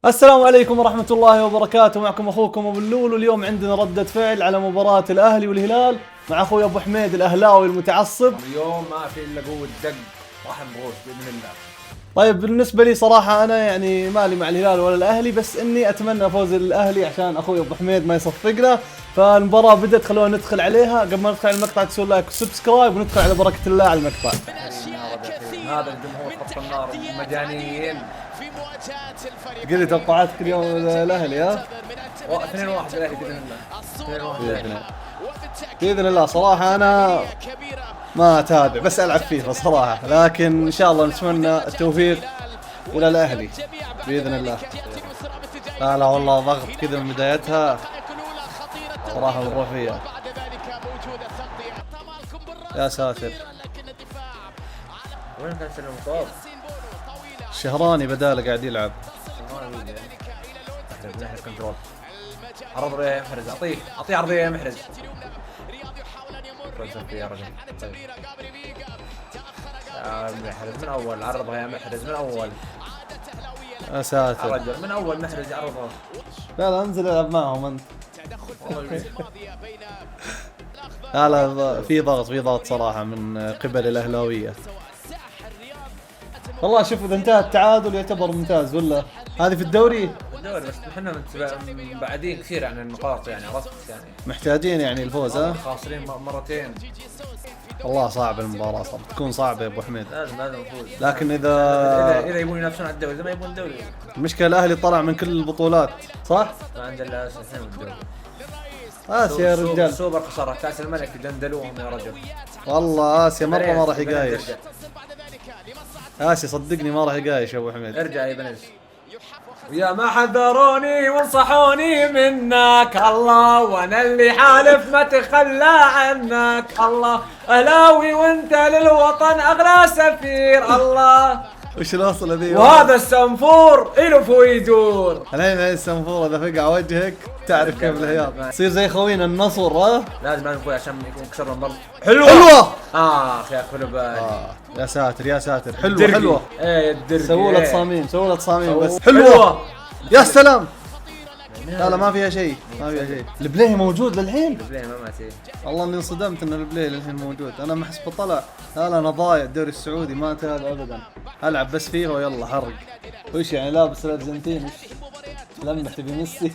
السلام عليكم ورحمة الله وبركاته. معكم أخوكم أبو اللول، واليوم عندنا ردة فعل على مباراة الأهلي والهلال مع أخوي أبو حميد الأهلاوي المتعصب. اليوم ما في إلا قوة دق، راح نفوز بإذن الله. طيب بالنسبة لي صراحة أنا يعني مالي مع الهلال ولا الأهلي، بس إني أتمنى فوز الأهلي عشان أخوي أبو حميد ما يصفقنا. فالمباراة بدأت، خلونا ندخل عليها. قبل ما ندخل على المقطع تسوي لايك وسبسكرايب، وندخل على بركة الله على المقطع. هذا الجمهور خط النار مجانين. قل لي توقعاتك اليوم الأهلي؟ ها 2-1 الأهلي بإذن الله. 2-1 بإذن الله. صراحة أنا ما أتابع، بس ألعب فيفا صراحة، لكن إن شاء الله نتمنى التوفيق إلى الأهلي بإذن الله. لا والله ضغط كذا من بدايتها صراحة مرة فيها. يا ساتر، وين كان سلم مصاب؟ الشهراني بداله قاعد يلعب. محرز كنترول، عرض ريا يا محرز، أعطيه عرضية يا محرز. يا رجل طيب. يا محرز من أول عرضها، يا محرز من أول. يا ساتر، رجل من أول محرز يعرضها. لا انزل العب معهم انت. لا في ضغط صراحة من قبل الأهلاوية. والله شوف، إذا انتهى التعادل يعتبر ممتاز، ولا هذه في الدوري بس احنا بعدين كثير عن النقاط، يعني عرفت، يعني محتاجين يعني الفوز. ها خاسرين مرتين. والله صعب المباراة، صعب تكون صعبة يا ابو حميد. لازم نفوز. لكن اذا يبون ينافسون على الدوري، اذا ما يبون الدوري. المشكلة الاهلي طلع من كل البطولات، صح؟ ما عندنا الا الحين الدوري. اسيا يا رجال، سوبر خسارة، كاس الملك دندلوهم يا رجل. والله اسيا مرة ما راح يقايش. اسيا صدقني ما راح يقايش يا ابو حميد. ارجع يا بنز. يا ما حذروني وانصحوني منك الله، وانا اللي حالف ما تخلى عنك الله. اهلاوي وانت للوطن اغلى سفير الله. وش الوصلة ذي؟ وهذا السنفور يلف ويدور. الحين السنفور اذا فقع وجهك تعرف كيف الهياط. تصير زي خوينا النصر. ها لازم نفوز عشان يكسرنا الضرب. حلوة. يا اخي بالي. يا ساتر يا ساتر، حلوة. ايه الدرقي. سووا له تصاميم بس حلوة. يا سلام. لا ما فيها شيء، البلاي موجود للحين. البلاي ما ماتي. والله اني انصدمت ان البلاي للحين موجود. انا ما حسبه طلع. لا انا ضايع الدوري السعودي، ما اتابع ابدا، العب بس فيه ويلا حرق. وش يعني لابس الارجنتين؟ وش لمح تبي ميسي؟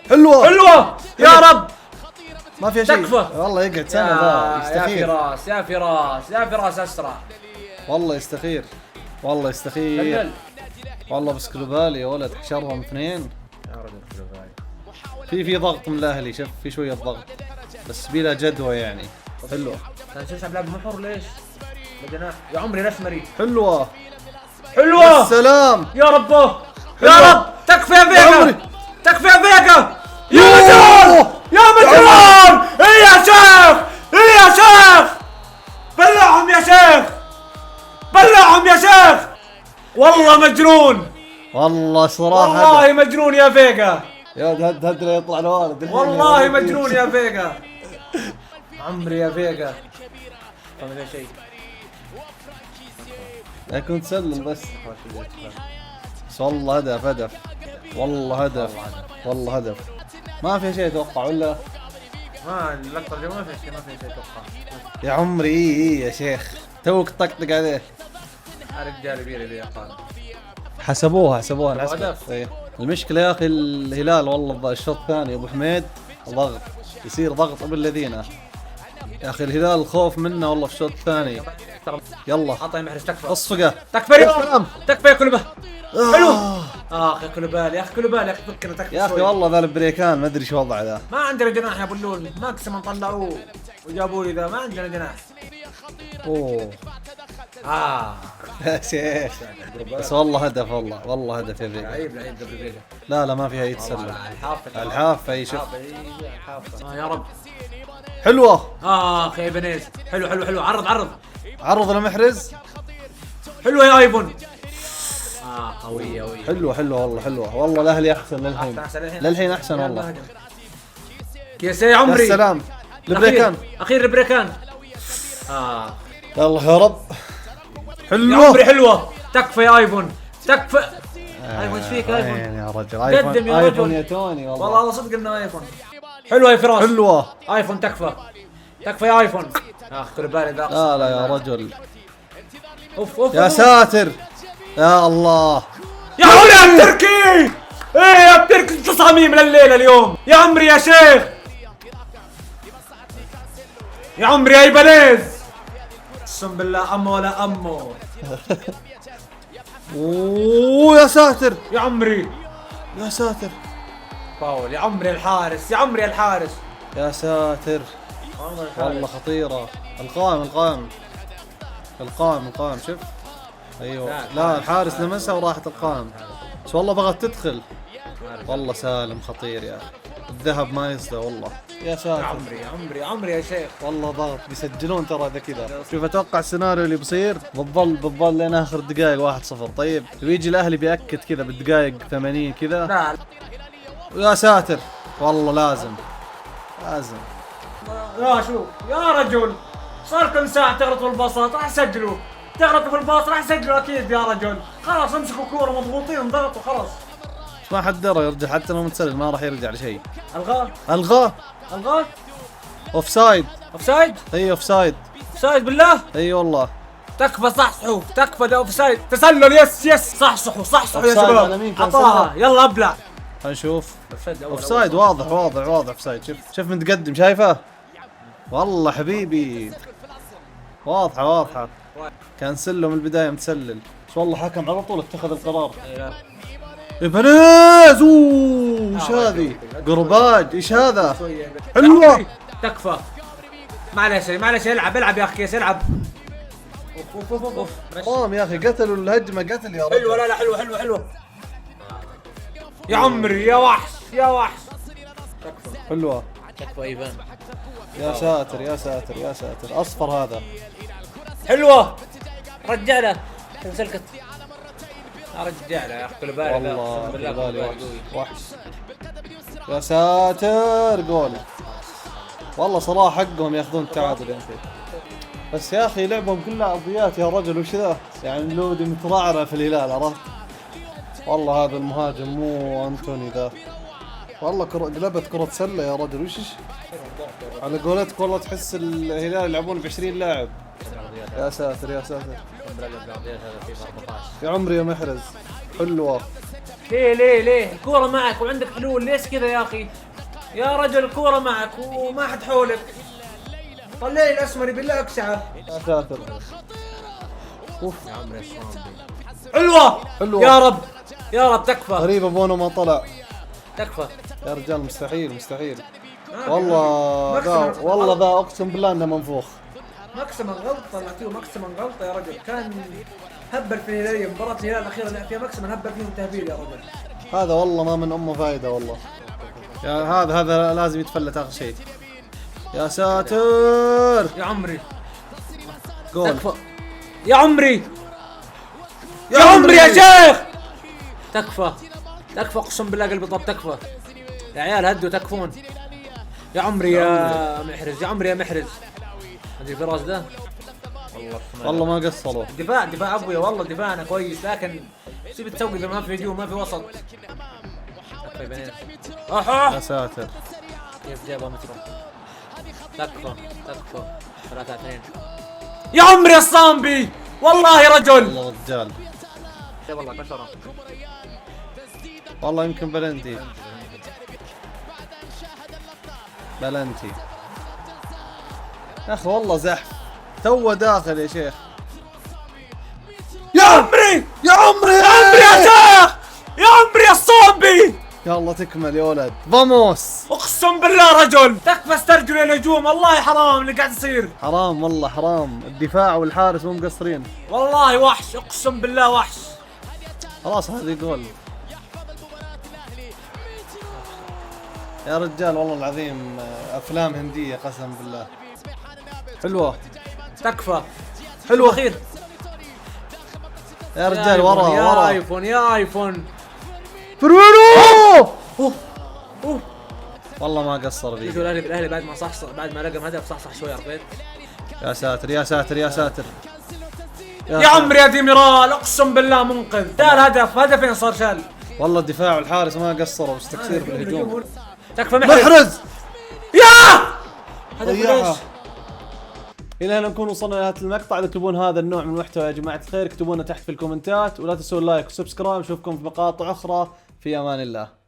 حلوة يا رب. ما فيها شيء. تكفى والله يقعد سنة يستخير. يا فراس اسرع. والله يستخير. والله بس كلوبالي يا ولد حشرهم اثنين. يا رجل كلوبالي. في ضغط من الاهلي، شوف في شوية ضغط بس بلا جدوى يعني. حلوة. كان شو لعب محور ليش؟ بجناح يا عمري الاسمري. حلوة. يا سلام يا ربه. يا رب تكفى يا فيجا. يا مجنون يا مجنون. ايه يا شيخ بلعهم يا شيخ. والله مجنون، والله صراحة والله مجنون يا فيجا. يا هد لا يطلع الوالد. والله مجنون يا فيجا. عمري يا فيجا. ما شيء. كنت تسلم بس والله هدف. والله هدف. ما في شيء اتوقع ولا؟ ما اللقطة اللي ما في شيء اتوقع. يا عمري يا شيخ توك طقطق عليه. رجال بيري يا قال. حسبوها إيه. المشكلة يا اخي الهلال والله الشوط الثاني ابو حميد ضغط، يصير ضغط بالذين. يا اخي الهلال الخوف منه والله في الشوط الثاني. يلا عطى محرز تكفى. اصفقه. تكفى يا كلبه. حلو. اخ يا كلبالي، يا اخي فكنا تكفى. يا اخي والله ذا البريكان ما ادري شو وضعه ذا. ما عندنا جناح يا ابو اللول، ماكسيمم طلعوه وجابوا لي ذا، ما عندنا جناح. يا شيخ بس والله هدف، والله هدف يا فيجا. لعيب قبل فيجا. لا ما فيها اي تسلل. الحافة اي شوف. يا رب. حلوة. اخ يا بنيز. حلو عرض لمحرز. حلوة يا ايفون. قوية والله الاهلي احسن للحين احسن والله. كيس يا عمري. يا سلام. البريكان. يلا يا رب. يا عمري حلوة. تكفى يا ايفون، تكفى. ايفون ايش فيك ايفون؟ يا رجل قدم يا ايفون رجل. يا توني والله هذا صدق انه ايفون. حلوه يا فراس. حلوة. ايفون تكفى، تكفى يا ايفون. اخ بالي ذا. لا يا رجل. اوف اوف يا ساتر يا الله. يا هلا يا التركي. ايه يا التركي انت صميم لليله اليوم يا عمري يا شيخ، يا عمري يا ايبانيز. اقسم بالله امه ولا امه. اوه يا ساتر يا عمري يا ساتر فاول. يا عمري الحارس، يا عمري الحارس. يا ساتر. والله خطيرة. القائم شوف. ايوه لا الحارس لمسها وراحت القائم، بس والله بغت تدخل. والله سالم خطير يا اخي، الذهب ما يصدى والله. يا ساتر. يا عمري يا عمري يا عمري يا شيخ. والله ضغط بيسجلون ترى اذا كذا. شوف اتوقع السيناريو اللي بيصير بتظل لين اخر دقائق 1-0. طيب ويجي الاهلي بيأكد كذا بالدقائق 80 كذا. لا يا ساتر والله لازم. لا شوف يا رجل، صار كم ساعة تغلطوا بالباصات راح يسجلوا، تغلطوا بالباص راح يسجلوا اكيد يا رجل. خلاص امسكوا كورة مضغوطين ضغطوا خلاص. ما حد درى يرجع، حتى لو متسلل ما راح يرجع لشيء. الغاه اوف سايد. اوف سايد. اي اوف سايد. اوف سايد بالله. اي والله. تكفى صحصحوا، تكفى ده اوف سايد. تسلل يس صحصحوا يا أوفسايد على مين شباب. كان عطاها يلا ابلع. خلينا نشوف. اوف سايد واضح اوف سايد. شوف متقدم شايفه. والله حبيبي واضحة. كان سله من البداية متسلل، بس والله حكم على طول اتخذ القرار. ابناز. اوه ايش هذه؟ قرباج ايش هذا؟ حلوة. تكفى. معلش العب يا اخي كيس العب. اوف حرام يا اخي، قتلوا الهجمة قتل يا رجل. حلوة لا حلوة. يا عمري يا وحش. تكفى. حلوة. تكفى ايفان. يا ساتر اصفر هذا. حلوة. رجع له سلكت. رجع له يا اخي كل بالي. والله بالي وحش. يا ساتر جول. والله صراحة حقهم ياخذون التعادل يا اخي، بس يا اخي لعبهم كلها ارضيات يا رجل. وش ذا يعني لودي مترعرع في الهلال عرفت. والله هذا المهاجم مو انتوني ذا. والله قلبت كرة سلة يا رجل. وش على قولتك والله تحس الهلال يلعبون ب20 لاعب. يا ساتر يا عمري يا محرز. حلوة. ليه الكورة معك وعندك حلول، ليش كذا يا اخي؟ يا رجل الكورة معك وما حد حولك. طلع لي الاسمري بالله اكسعه. يا ساتر. اوف يا عمري الصوامبي. حلوة. يا رب تكفى. غريبة بونو ما طلع. تكفى يا رجال مستحيل. والله ذا اقسم بالله انه منفوخ. ماكسيمم غلطة نعطيه ماكسيمم غلطة يا رجل. كان هبل في الهلالية، مباراة الهلال الأخيرة اللي فيها ماكسيمم هبل فيهم تهبيل يا رجل. هذا والله ما من أمه فايدة والله. يا هذا لازم يتفلت آخر شيء. يا ساتر. يا عمري جول. تكفى. يا عمري يا شيخ. تكفى اقسم بالله قلبي طب. تكفى يا عيال هدوا تكفون. يا عمري يا محرز. ادري فراس ده والله ما قصروا. دفاع ابويا والله دفاعنا كويس، لكن سيب تسوي اذا ما في هجوم ما في وسط. يا ساتر. كيف جابها مترو. تكفى 3-2. يا عمري الصامبي والله يا رجل. والله رجال. والله كسره. والله يمكن بلنتي. يا اخي والله زحف تو داخل يا شيخ. يا عمري يا شيخ. يا عمري الصامبي. يلا تكمل يا ولد. فاموس. اقسم بالله رجل تكفى استرجل الهجوم. والله حرام اللي قاعد يصير. حرام والله حرام. الدفاع والحارس مو مقصرين. والله وحش اقسم بالله وحش. خلاص هذه جول يا رجال. والله العظيم افلام هندية قسم بالله. حلوة. تكفى. حلوة اخير يا رجال. ورا يا ايفون فرونو. والله ما قصر فيه. الاهلي بعد ما لقم هدف صحصح شوي. عرفت. يا ساتر. يا عمري يا ديميرال اقسم بالله منقذ. شال هدف، هدفين صار شال. والله الدفاع والحارس ما قصروا، بس تكسير في الهجوم. تكفى محرز. محرز يا هدف ضيعها. ليش؟ الى هنا نكون وصلنا لنهايه المقطع. اذا تبون هذا النوع من المحتوى يا جماعه الخير اكتبوا لنا تحت في الكومنتات، ولا تنسوا اللايك وسبسكرايب. نشوفكم في مقاطع اخرى، في امان الله.